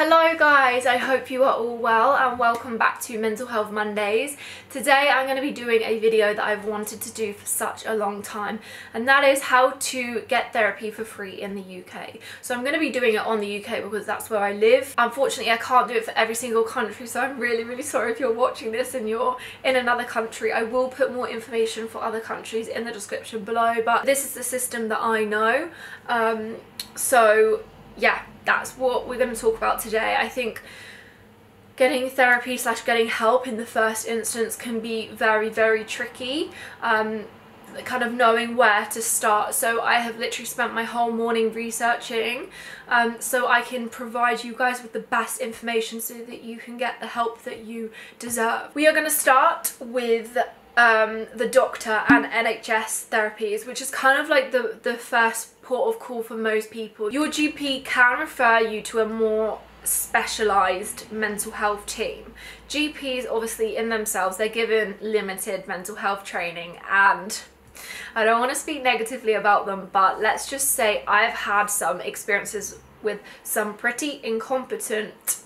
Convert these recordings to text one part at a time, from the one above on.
Hello guys, I hope you are all well and welcome back to Mental Health Mondays. Today I'm going to be doing a video that I've wanted to do for such a long time, and that is how to get therapy for free in the UK. So I'm going to be doing it on the UK because that's where I live. Unfortunately I can't do it for every single country, so I'm really sorry if you're watching this and you're in another country. I will put more information for other countries in the description below, but this is the system that I know. So yeah, that's what we're going to talk about today. I think getting therapy / getting help in the first instance can be very tricky, kind of knowing where to start. So I have literally spent my whole morning researching so I can provide you guys with the best information so that you can get the help that you deserve. We are going to start with the doctor and NHS therapies, which is kind of like the first port of call for most people. Your GP can refer you to a more specialised mental health team. GPs obviously in themselves, they're given limited mental health training, and I don't want to speak negatively about them, but let's just say I've had some experiences with some pretty incompetent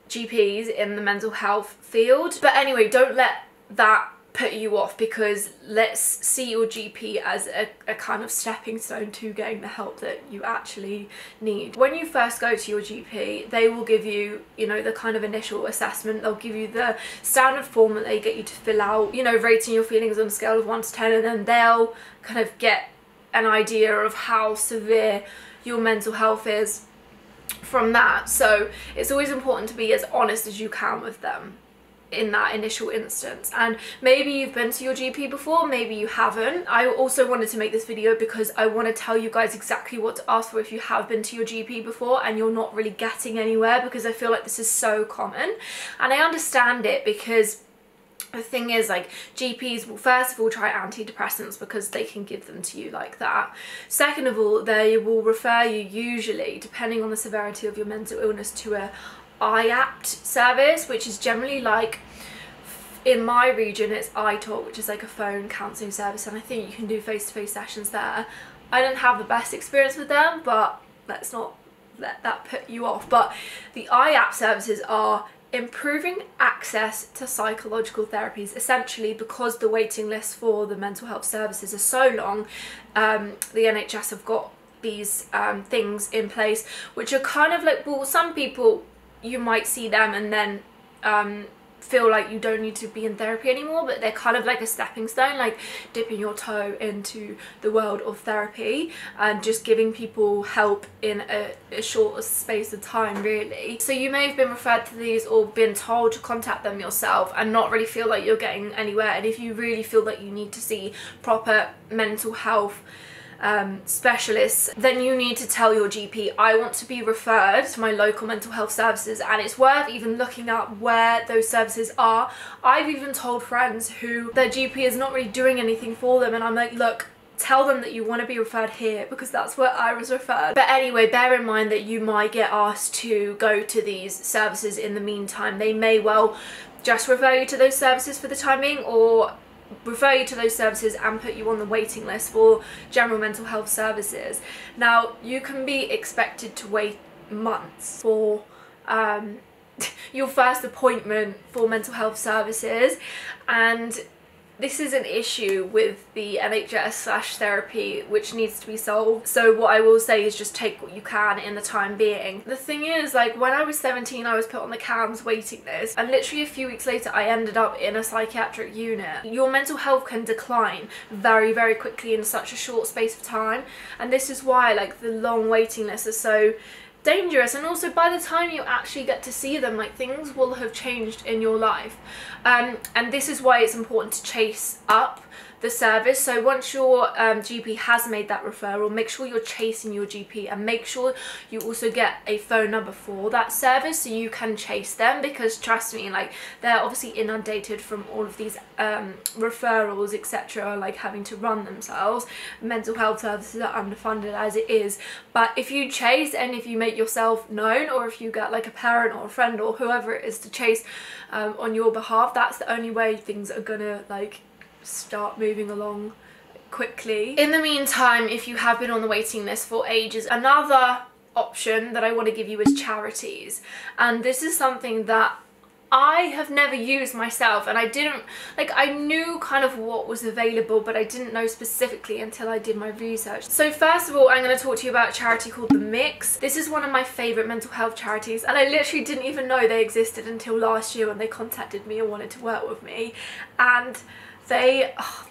GPs in the mental health field. But anyway, don't let that put you off, because let's see your GP as a kind of stepping stone to getting the help that you actually need. When you first go to your GP, they will give you, the kind of initial assessment. They'll give you the standard form that they get you to fill out, rating your feelings on a scale of 1 to 10, and then they'll kind of get an idea of how severe your mental health is from that. So it's always important to be as honest as you can with them in that initial instance. And maybe you've been to your GP before, maybe you haven't. I also wanted to make this video because I want to tell you guys exactly what to ask for if you have been to your GP before and you're not really getting anywhere, because I feel like this is so common. And I understand it, because the thing is, like, GPs will first of all try antidepressants because they can give them to you like that. Second of all, they will refer you, usually depending on the severity of your mental illness, to a alllll service, which is generally, like, in my region it's iTalk, which is like a phone counselling service, and I think you can do face-to-face sessions there. I didn't have the best experience with them, but let's not let that put you off. But the alllll services are improving access to psychological therapies, essentially because the waiting lists for the mental health services are so long. The NHS have got these things in place which are kind of like, well, some people, you might see them and then feel like you don't need to be in therapy anymore, but they're kind of like a stepping stone, like dipping your toe into the world of therapy and just giving people help in a shorter space of time, really. So you may have been referred to these or been told to contact them yourself and not really feel like you're getting anywhere. And if you really feel that you need to see proper mental health specialists, then you need to tell your GP, I want to be referred to my local mental health services. And it's worth even looking up where those services are. I've even told friends who their GP is not really doing anything for them, and I'm like, look, tell them that you want to be referred here, because that's where I was referred. But anyway, bear in mind that you might get asked to go to these services in the meantime. They may well just refer you to those services for the time being, or refer you to those services and put you on the waiting list for general mental health services. Now, you can be expected to wait months for your first appointment for mental health services, and this is an issue with the NHS / therapy which needs to be solved. So what I will say is just take what you can in the time being. The thing is, like, when I was 17 I was put on the CAMHS waiting list, and literally a few weeks later I ended up in a psychiatric unit. Your mental health can decline very quickly in such a short space of time, and this is why, like, the long waiting lists are so dangerous. And also, by the time you actually get to see them, like, things will have changed in your life, and this is why it's important to chase up the service. So once your GP has made that referral, make sure you're chasing your GP, and make sure you also get a phone number for that service so you can chase them, because trust me, like, they're obviously inundated from all of these referrals, etc., like having to run themselves. Mental health services are underfunded as it is, but if you chase and if you make yourself known, or if you get like a parent or a friend or whoever it is to chase on your behalf, that's the only way things are gonna, like, start moving along quickly. In the meantime, if you have been on the waiting list for ages, another option that I want to give you is Charities, and this is something that I have never used myself, and I didn't, like, I knew kind of what was available, but I didn't know specifically until I did my research. So first of all, I'm going to talk to you about a charity called The Mix. This is one of my favourite mental health charities, and I literally didn't even know they existed until last year when they contacted me and wanted to work with me. And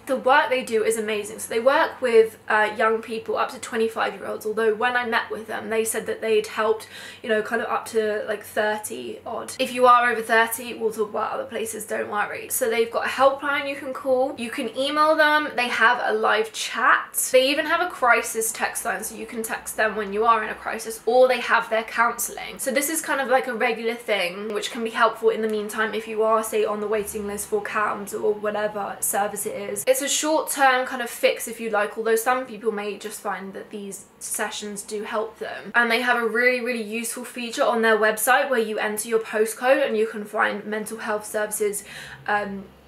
the work they do is amazing. So they work with young people up to 25-year-olds, although when I met with them they said that they'd helped, you know, kind of up to like 30 odd. If you are over 30, we'll talk about other places, don't worry. So they've got a helpline you can call, you can email them, they have a live chat, they even have a crisis text line, so you can text them when you are in a crisis, or they have their counselling. So this is kind of like a regular thing which can be helpful in the meantime if you are, say, on the waiting list for CAMS or whatever service it is. It's a short-term kind of fix if you like, although some people may just find that these sessions do help them. And they have a really useful feature on their website where you enter your postcode and you can find mental health services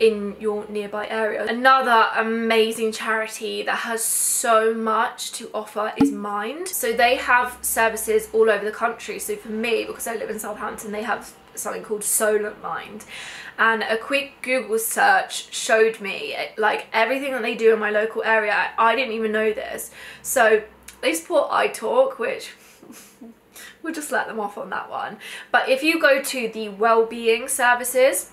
in your nearby area. Another amazing charity that has so much to offer is Mind. So they have services all over the country. So for me, because I live in Southampton, they have something called Solent Mind, and a quick Google search showed me like everything that they do in my local area. I didn't even know this. So they support iTalk, which we'll just let them off on that one. But if you go to the wellbeing services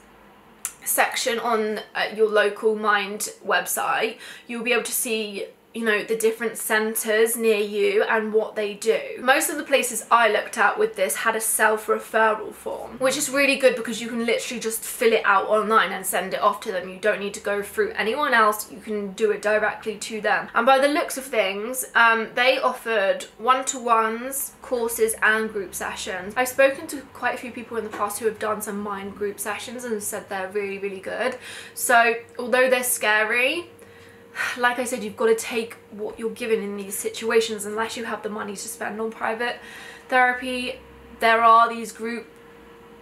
section on your local Mind website, you'll be able to see, you know, the different centres near you and what they do. Most of the places I looked at with this had a self-referral form, which is really good because you can literally just fill it out online and send it off to them. You don't need to go through anyone else, you can do it directly to them. And by the looks of things, they offered one-to-ones, courses and group sessions. I've spoken to quite a few people in the past who have done some Mind group sessions and said they're really good. So although they're scary, like I said, you've got to take what you're given in these situations. Unless you have the money to spend on private therapy, there are these group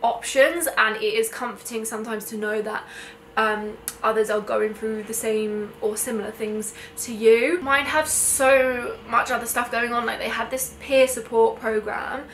options, and it is comforting sometimes to know that others are going through the same or similar things to you. Mind have so much other stuff going on. Like they had this peer support program,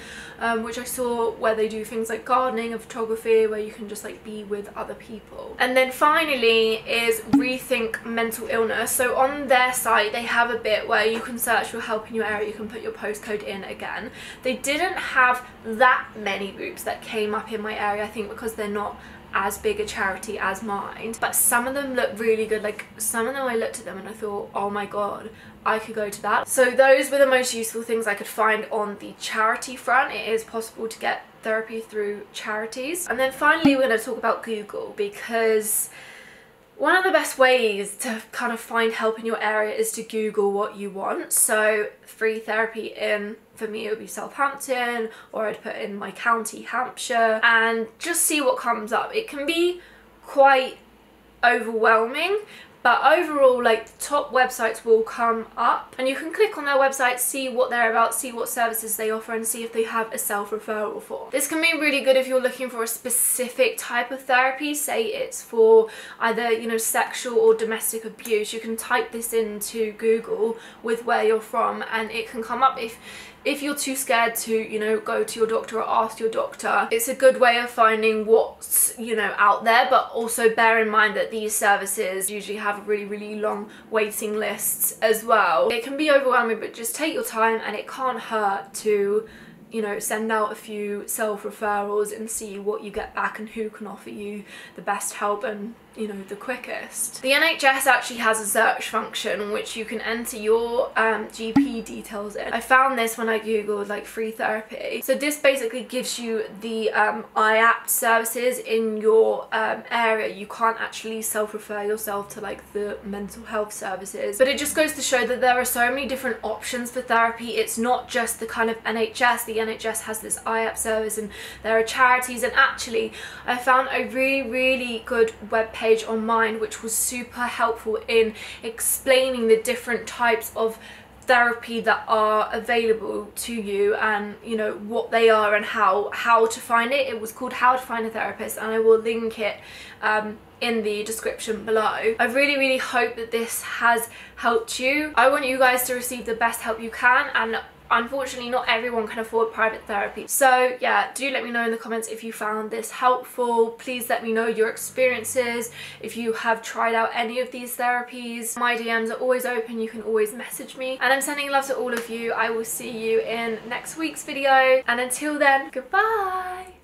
which I saw, where they do things like gardening and photography, where you can just like be with other people. And then finally is Rethink Mental Illness. So on their site they have a bit where you can search for help in your area, you can put your postcode in again. They didn't have that many groups that came up in my area, I think because they're not as big a charity as Mind, but some of them look really good. Like some of them, I looked at them and I thought, oh my god, I could go to that. So those were the most useful things I could find on the charity front. It is possible to get therapy through Charities. And then finally we're going to talk about Google, because one of the best ways to kind of find help in your area is to Google what you want. So free therapy in, for me it would be Southampton, or I'd put in my county, Hampshire, and just see what comes up. It can be quite overwhelming, but overall, like, top websites will come up and you can click on their website, see what they're about, see what services they offer, and see if they have a self-referral form. This can be really good if you're looking for a specific type of therapy. Say it's for either, you know, sexual or domestic abuse. You can type this into Google with where you're from and it can come up. If you're too scared to, you know, go to your doctor or ask your doctor, it's a good way of finding what's, you know, out there. But also bear in mind that these services usually have really long waiting lists as well. It can be overwhelming, but just take your time, and it can't hurt to, you know, send out a few self-referrals and see what you get back and who can offer you the best help and, you know, the quickest. The NHS actually has a search function which you can enter your GP details in. I found this when I googled like free therapy. So this basically gives you the IAPT services in your area. You can't actually self-refer yourself to like the mental health services, but it just goes to show that there are so many different options for therapy. It's not just the kind of NHS. The NHS has this IAPT service, and there are charities, and actually I found a really good webpage on Mind which was super helpful in explaining the different types of therapy that are available to you, and you know what they are and how to find it. It was called How to Find a Therapist, and I will link it in the description below. I really hope that this has helped you. I want you guys to receive the best help you can, and unfortunately not everyone can afford private therapy. So yeah, do let me know in the comments if you found this helpful. Please let me know your experiences, if you have tried out any of these therapies. My DMs are always open, you can always message me. And I'm sending love to all of you. I will see you in next week's video, and until then, goodbye.